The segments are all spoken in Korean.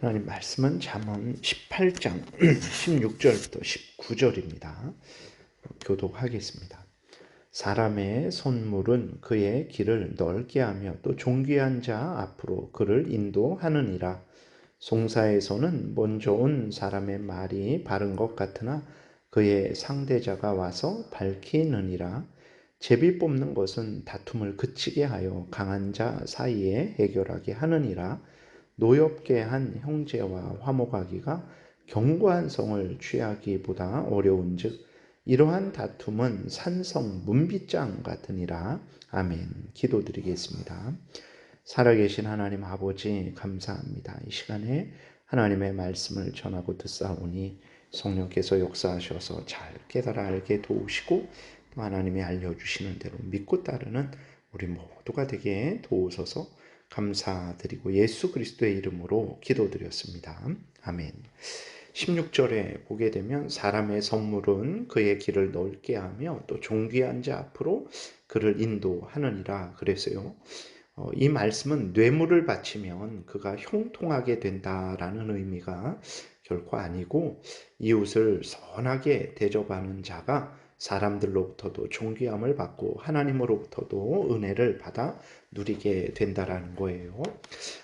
하나님 말씀은 잠언 18장 16절부터 19절입니다. 교독하겠습니다. 사람의 손물은 그의 길을 넓게 하며 또 존귀한 자 앞으로 그를 인도하느니라. 송사에서는 먼저 온 사람의 말이 바른 것 같으나 그의 상대자가 와서 밝히느니라. 제비 뽑는 것은 다툼을 그치게 하여 강한 자 사이에 해결하게 하느니라. 노엽게 한 형제와 화목하기가 견고한 성을 취하기보다 어려운즉 이러한 다툼은 산성 문빗장 같으니라. 아멘. 기도드리겠습니다. 살아계신 하나님 아버지 감사합니다. 이 시간에 하나님의 말씀을 전하고 듣사오니 성령께서 역사하셔서 잘 깨달아 알게 도우시고 또 하나님이 알려주시는 대로 믿고 따르는 우리 모두가 되게 도우소서. 감사드리고 예수 그리스도의 이름으로 기도드렸습니다. 아멘. 16절에 보게 되면 사람의 선물은 그의 길을 넓게 하며 또 존귀한 자 앞으로 그를 인도하느니라 그랬어요. 이 말씀은 뇌물을 바치면 그가 형통하게 된다라는 의미가 결코 아니고 이웃을 선하게 대접하는 자가 사람들로부터도 존귀함을 받고 하나님으로부터도 은혜를 받아 누리게 된다라는 거예요.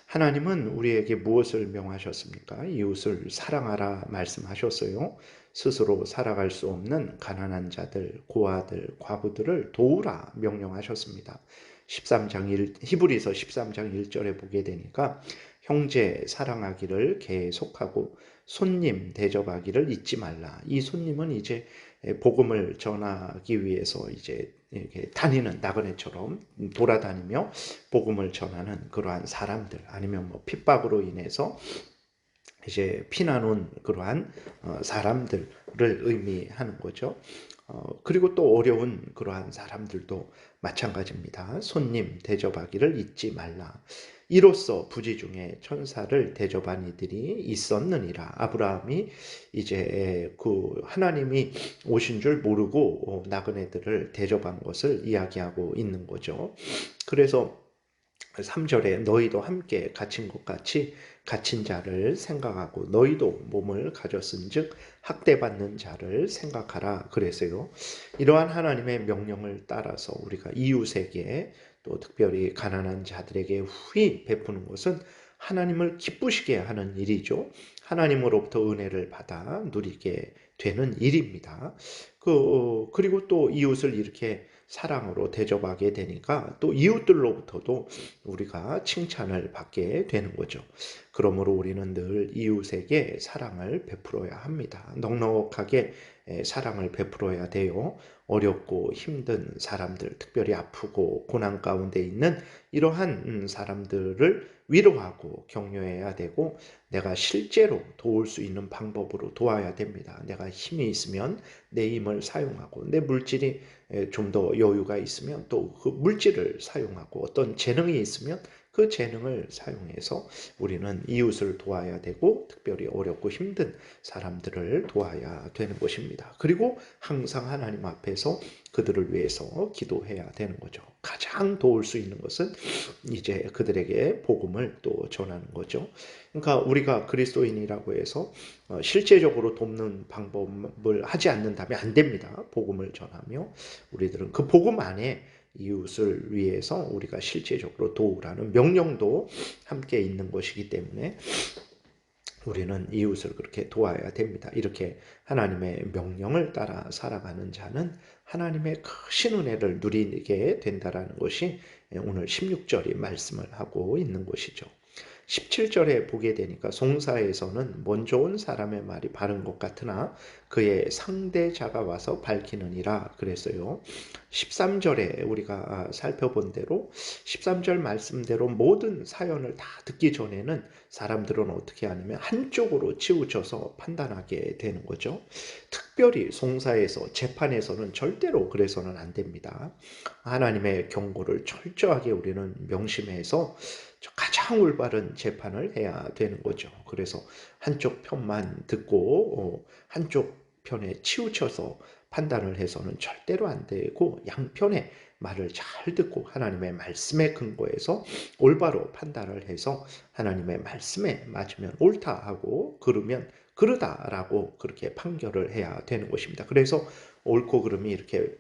하나님은 우리에게 무엇을 명하셨습니까? 이웃을 사랑하라 말씀하셨어요. 스스로 살아갈 수 없는 가난한 자들, 고아들, 과부들을 도우라 명령하셨습니다. 히브리서 13장 1절에 보게 되니까 형제 사랑하기를 계속하고 손님 대접하기를 잊지 말라. 이 손님은 이제 복음을 전하기 위해서 이제 이렇게 다니는 나그네처럼 돌아다니며 복음을 전하는 그러한 사람들, 아니면 뭐 핍박으로 인해서 이제 피난 온 그러한 사람들을 의미하는 거죠. 그리고 또 어려운 그러한 사람들도 마찬가지입니다. 손님 대접하기를 잊지 말라. 이로써 부지 중에 천사를 대접한 이들이 있었느니라. 아브라함이 이제 그 하나님이 오신 줄 모르고 나그네들을 대접한 것을 이야기하고 있는 거죠. 그래서 3절에 너희도 함께 갇힌 것 같이 갇힌 자를 생각하고 너희도 몸을 가졌은즉 학대받는 자를 생각하라 그랬어요. 이러한 하나님의 명령을 따라서 우리가 이웃에게 또 특별히 가난한 자들에게 후히 베푸는 것은 하나님을 기쁘시게 하는 일이죠. 하나님으로부터 은혜를 받아 누리게 되는 일입니다. 그리고 또 이웃을 이렇게 사랑으로 대접하게 되니까 또 이웃들로부터도 우리가 칭찬을 받게 되는 거죠. 그러므로 우리는 늘 이웃에게 사랑을 베풀어야 합니다. 넉넉하게 사랑을 베풀어야 돼요. 어렵고 힘든 사람들, 특별히 아프고 고난 가운데 있는 이러한 사람들을 위로하고 격려해야 되고 내가 실제로 도울 수 있는 방법으로 도와야 됩니다. 내가 힘이 있으면 내 힘을 사용하고 내 물질이 좀 더 여유가 있으면 또 그 물질을 사용하고 어떤 재능이 있으면 그 재능을 사용해서 우리는 이웃을 도와야 되고 특별히 어렵고 힘든 사람들을 도와야 되는 것입니다. 그리고 항상 하나님 앞에서 그들을 위해서 기도해야 되는 거죠. 가장 도울 수 있는 것은 이제 그들에게 복음을 또 전하는 거죠. 그러니까 우리가 그리스도인이라고 해서 실제적으로 돕는 방법을 하지 않는다면 안 됩니다. 복음을 전하며 우리들은 그 복음 안에 이웃을 위해서 우리가 실제적으로 도우라는 명령도 함께 있는 것이기 때문에 우리는 이웃을 그렇게 도와야 됩니다. 이렇게 하나님의 명령을 따라 살아가는 자는 하나님의 크신 은혜를 누리게 된다는 것이 오늘 16절이 말씀을 하고 있는 것이죠. 17절에 보게 되니까 송사에서는 먼저 온 사람의 말이 바른 것 같으나 그의 상대자가 와서 밝히느니라 그랬어요. 13절에 우리가 살펴본 대로 13절 말씀대로 모든 사연을 다 듣기 전에는 사람들은 어떻게 하냐면 한쪽으로 치우쳐서 판단하게 되는 거죠. 특별히 송사에서 재판에서는 절대로 그래서는 안 됩니다. 하나님의 경고를 철저하게 우리는 명심해서 가장 올바른 재판을 해야 되는 거죠. 그래서 한쪽 편만 듣고 한쪽 편에 치우쳐서 판단을 해서는 절대로 안 되고 양편의 말을 잘 듣고 하나님의 말씀에 근거해서 올바로 판단을 해서 하나님의 말씀에 맞으면 옳다 하고 그르면 그르다라고 그렇게 판결을 해야 되는 것입니다. 그래서 옳고 그름이 이렇게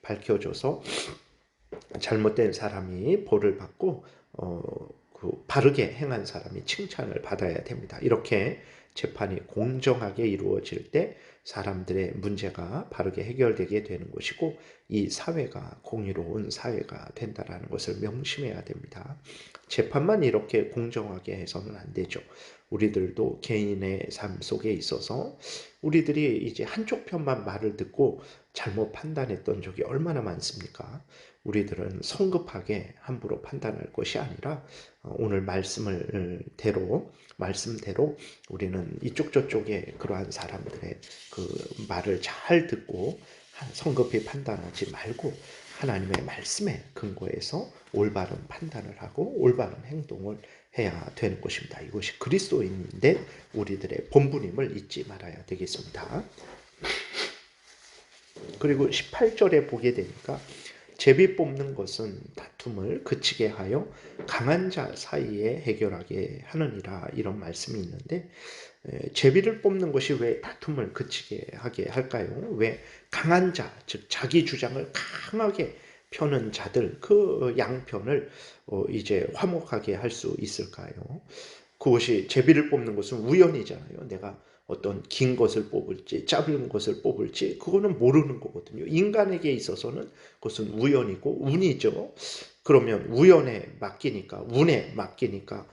밝혀져서 잘못된 사람이 벌을 받고 바르게 행한 사람이 칭찬을 받아야 됩니다. 이렇게 재판이 공정하게 이루어질 때 사람들의 문제가 바르게 해결되게 되는 것이고 이 사회가 공의로운 사회가 된다는 것을 명심해야 됩니다. 재판만 이렇게 공정하게 해서는 안 되죠. 우리들도 개인의 삶 속에 있어서 우리들이 이제 한쪽 편만 말을 듣고 잘못 판단했던 적이 얼마나 많습니까? 우리들은 성급하게 함부로 판단할 것이 아니라 오늘 말씀대로 우리는 이쪽 저쪽에 그러한 사람들의 그 말을 잘 듣고 성급히 판단하지 말고 하나님의 말씀에 근거해서 올바른 판단을 하고 올바른 행동을 해야 되는 것입니다. 이것이 그리스도인인데 우리들의 본분임을 잊지 말아야 되겠습니다. 그리고 18절에 보게 되니까 제비 뽑는 것은 다툼을 그치게 하여 강한 자 사이에 해결하게 하느니라 이런 말씀이 있는데 제비를 뽑는 것이 왜 다툼을 그치게 하게 할까요? 왜 강한 자, 즉 자기 주장을 강하게 펴는 자들 그 양편을 이제 화목하게 할 수 있을까요? 그것이 제비를 뽑는 것은 우연이잖아요. 내가 어떤 긴 것을 뽑을지 짧은 것을 뽑을지 그거는 모르는 거거든요. 인간에게 있어서는 그것은 우연이고 운이죠. 그러면 우연에 맡기니까 운에 맡기니까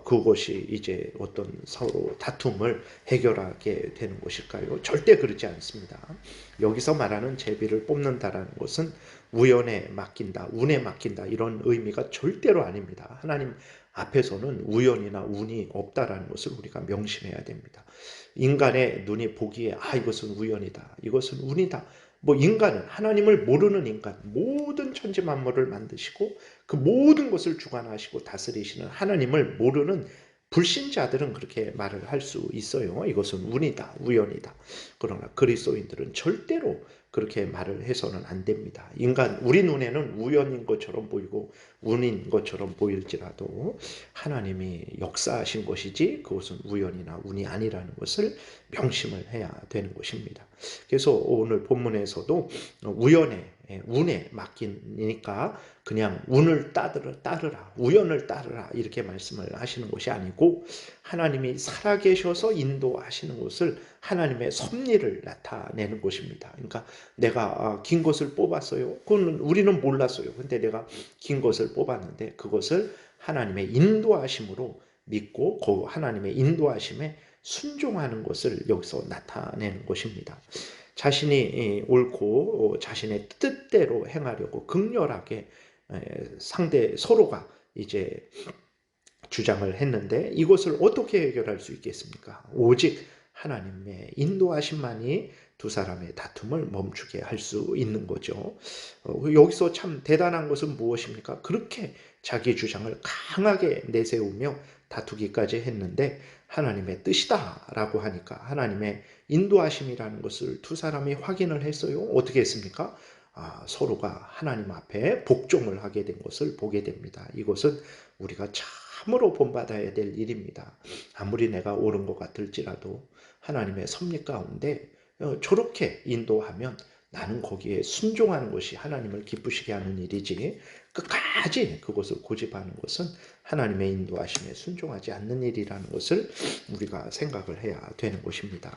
그것이 이제 어떤 서로 다툼을 해결하게 되는 것일까요? 절대 그렇지 않습니다. 여기서 말하는 제비를 뽑는다라는 것은 우연에 맡긴다, 운에 맡긴다 이런 의미가 절대로 아닙니다. 하나님 앞에서는 우연이나 운이 없다라는 것을 우리가 명심해야 됩니다. 인간의 눈이 보기에 이것은 우연이다, 이것은 운이다. 인간은 하나님을 모르는 인간, 모든 천지 만물을 만드시고 그 모든 것을 주관하시고 다스리시는 하나님을 모르는 불신자들은 그렇게 말을 할 수 있어요. 이것은 운이다, 우연이다. 그러나 그리스도인들은 절대로 그렇게 말을 해서는 안 됩니다. 우리 눈에는 우연인 것처럼 보이고 운인 것처럼 보일지라도 하나님이 역사하신 것이지 그것은 우연이나 운이 아니라는 것을 명심을 해야 되는 것입니다. 그래서 오늘 본문에서도 운에 맡기니까 그냥 운을 따르라, 우연을 따르라 이렇게 말씀을 하시는 것이 아니고 하나님이 살아계셔서 인도하시는 것을 하나님의 섭리를 나타내는 것입니다. 그러니까 내가 긴 것을 뽑았어요. 그건 우리는 몰랐어요. 근데 내가 긴 것을 뽑았는데 그것을 하나님의 인도하심으로 믿고 그 하나님의 인도하심에 순종하는 것을 여기서 나타내는 것입니다. 자신이 옳고 자신의 뜻대로 행하려고 극렬하게 서로가 이제 주장을 했는데 이것을 어떻게 해결할 수 있겠습니까? 오직 하나님의 인도하심만이 두 사람의 다툼을 멈추게 할 수 있는 거죠. 여기서 참 대단한 것은 무엇입니까? 그렇게 자기 주장을 강하게 내세우며 다투기까지 했는데 하나님의 뜻이다라고 하니까 하나님의 인도하심이라는 것을 두 사람이 확인을 했어요. 어떻게 했습니까? 서로가 하나님 앞에 복종을 하게 된 것을 보게 됩니다. 이것은 우리가 참으로 본받아야 될 일입니다. 아무리 내가 옳은 것 같을지라도 하나님의 섭리 가운데 저렇게 인도하면 나는 거기에 순종하는 것이 하나님을 기쁘시게 하는 일이지 끝까지 그것을 고집하는 것은 하나님의 인도하심에 순종하지 않는 일이라는 것을 우리가 생각을 해야 되는 것입니다.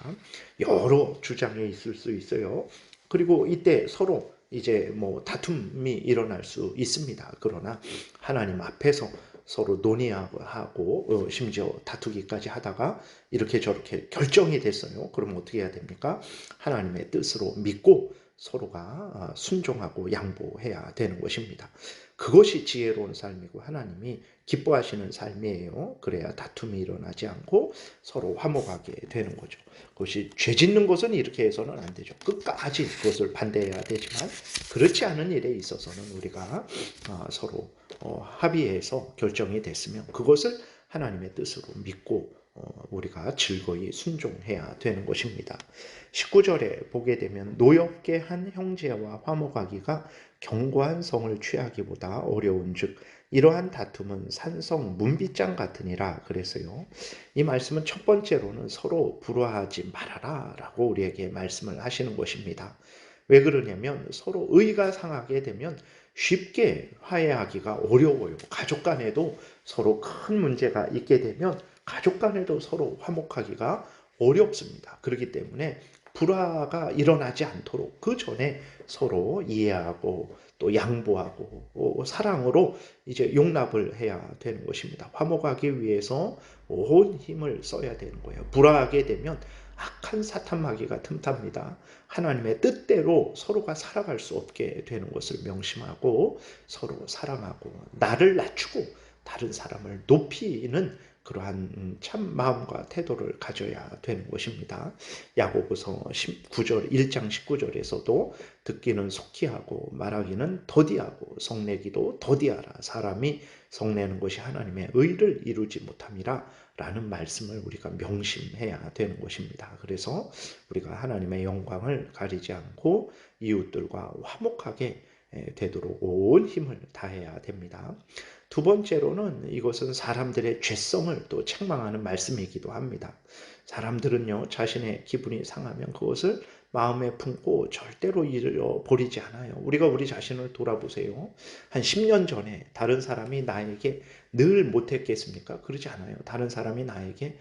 여러 주장이 있을 수 있어요. 그리고 이때 서로 이제 다툼이 일어날 수 있습니다. 그러나 하나님 앞에서 서로 논의하고 심지어 다투기까지 하다가 이렇게 저렇게 결정이 됐어요. 그럼 어떻게 해야 됩니까? 하나님의 뜻으로 믿고 서로가 순종하고 양보해야 되는 것입니다. 그것이 지혜로운 삶이고 하나님이 기뻐하시는 삶이에요. 그래야 다툼이 일어나지 않고 서로 화목하게 되는 거죠. 그것이 죄 짓는 것은 이렇게 해서는 안 되죠. 끝까지 그것을 반대해야 되지만 그렇지 않은 일에 있어서는 우리가 서로 합의해서 결정이 됐으면 그것을 하나님의 뜻으로 믿고 우리가 즐거이 순종해야 되는 것입니다. 19절에 보게 되면 노엽게 한 형제와 화목하기가 견고한 성을 취하기보다 어려운즉 이러한 다툼은 산성 문빗장 같으니라 그랬어요. 이 말씀은 첫 번째로는 서로 불화하지 말아라 라고 우리에게 말씀을 하시는 것입니다. 왜 그러냐면 서로 의가 상하게 되면 쉽게 화해하기가 어려워요. 가족 간에도 서로 큰 문제가 있게 되면 가족 간에도 서로 화목하기가 어렵습니다. 그렇기 때문에 불화가 일어나지 않도록 그 전에 서로 이해하고 또 양보하고 사랑으로 이제 용납을 해야 되는 것입니다. 화목하기 위해서 온 힘을 써야 되는 거예요. 불화하게 되면 악한 사탄 마귀가 틈탑니다. 하나님의 뜻대로 서로가 살아갈 수 없게 되는 것을 명심하고 서로 사랑하고 나를 낮추고 다른 사람을 높이는 그러한 참 마음과 태도를 가져야 되는 것입니다. 야고보서 19절 1장 19절에서도 듣기는 속히 하고 말하기는 더디하고 성내기도 더디하라. 사람이 성내는 것이 하나님의 의를 이루지 못함이라 라는 말씀을 우리가 명심해야 되는 것입니다. 그래서 우리가 하나님의 영광을 가리지 않고 이웃들과 화목하게 되도록 온 힘을 다해야 됩니다. 두 번째로는 이것은 사람들의 죄성을 또 책망하는 말씀이기도 합니다. 사람들은요, 자신의 기분이 상하면 그것을 마음에 품고 절대로 잃어버리지 않아요. 우리가 우리 자신을 돌아보세요. 한 10년 전에 다른 사람이 나에게 늘 못했겠습니까? 그러지 않아요. 다른 사람이 나에게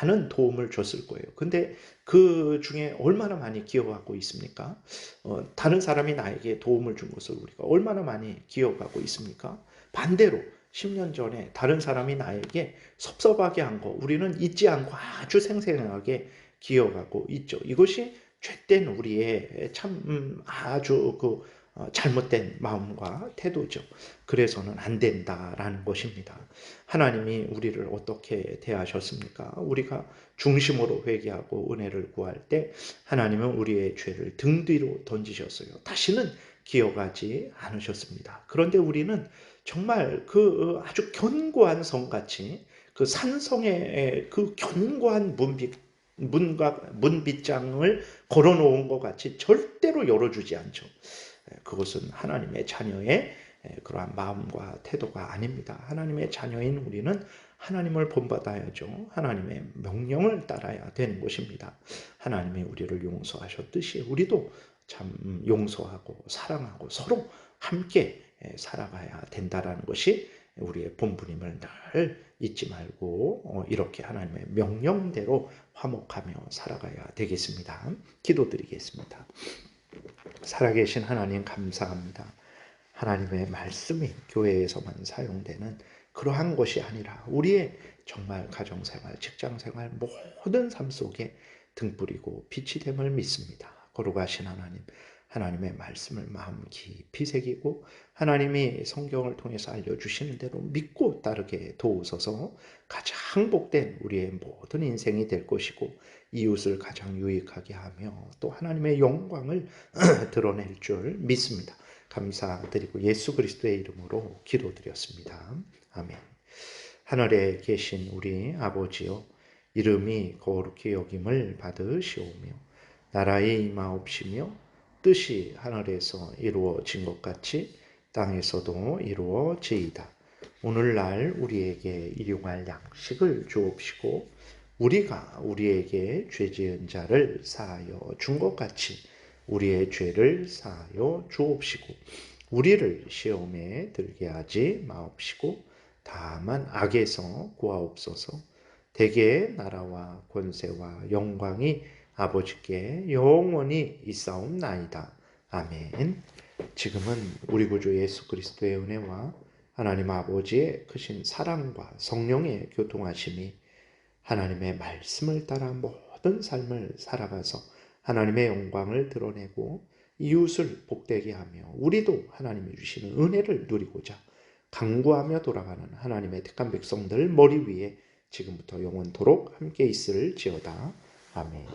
많은 도움을 줬을 거예요. 근데 그 중에 얼마나 많이 기억하고 있습니까? 다른 사람이 나에게 도움을 준 것을 우리가 얼마나 많이 기억하고 있습니까? 반대로 10년 전에 다른 사람이 나에게 섭섭하게 한 거 우리는 잊지 않고 아주 생생하게 기억하고 있죠. 이것이 죄된 우리의 참 아주 잘못된 마음과 태도죠. 그래서는 안 된다라는 것입니다. 하나님이 우리를 어떻게 대하셨습니까? 우리가 중심으로 회개하고 은혜를 구할 때 하나님은 우리의 죄를 등 뒤로 던지셨어요. 다시는 기억하지 않으셨습니다. 그런데 우리는 정말 그 아주 견고한 성같이 그 산성의 그 견고한 문빗장을 걸어놓은 것 같이 절대로 열어주지 않죠. 그것은 하나님의 자녀의 그러한 마음과 태도가 아닙니다. 하나님의 자녀인 우리는 하나님을 본받아야죠. 하나님의 명령을 따라야 되는 것입니다. 하나님이 우리를 용서하셨듯이 우리도 참 용서하고 사랑하고 서로 함께 살아가야 된다라는 것이 우리의 본분임을 늘 잊지 말고 이렇게 하나님의 명령대로 화목하며 살아가야 되겠습니다. 기도드리겠습니다. 살아계신 하나님 감사합니다. 하나님의 말씀이 교회에서만 사용되는 그러한 것이 아니라 우리의 정말 가정생활, 직장생활 모든 삶 속에 등불이고 빛이 됨을 믿습니다. 거룩하신 하나님, 하나님의 말씀을 마음 깊이 새기고 하나님이 성경을 통해서 알려주시는 대로 믿고 따르게 도우소서. 가장 복된 우리의 모든 인생이 될 것이고 이웃을 가장 유익하게 하며 또 하나님의 영광을 드러낼 줄 믿습니다. 감사드리고 예수 그리스도의 이름으로 기도드렸습니다. 아멘. 하늘에 계신 우리 아버지여, 이름이 거룩히 여김을 받으시오며 나라의 임하옵시며 뜻이 하늘에서 이루어진 것 같이 땅에서도 이루어지이다. 오늘날 우리에게 일용할 양식을 주옵시고 우리가 우리에게 죄 지은 자를 사하여 준 것 같이 우리의 죄를 사하여 주옵시고 우리를 시험에 들게 하지 마옵시고 다만 악에서 구하옵소서. 대개의 나라와 권세와 영광이 아버지께 영원히 있사옵나이다. 아멘. 지금은 우리 구주 예수 그리스도의 은혜와 하나님 아버지의 크신 사랑과 성령의 교통하심이 하나님의 말씀을 따라 모든 삶을 살아가서 하나님의 영광을 드러내고 이웃을 복되게 하며 우리도 하나님이 주시는 은혜를 누리고자 강구하며 돌아가는 하나님의 택한 백성들 머리 위에 지금부터 영원토록 함께 있을지어다. 아멘.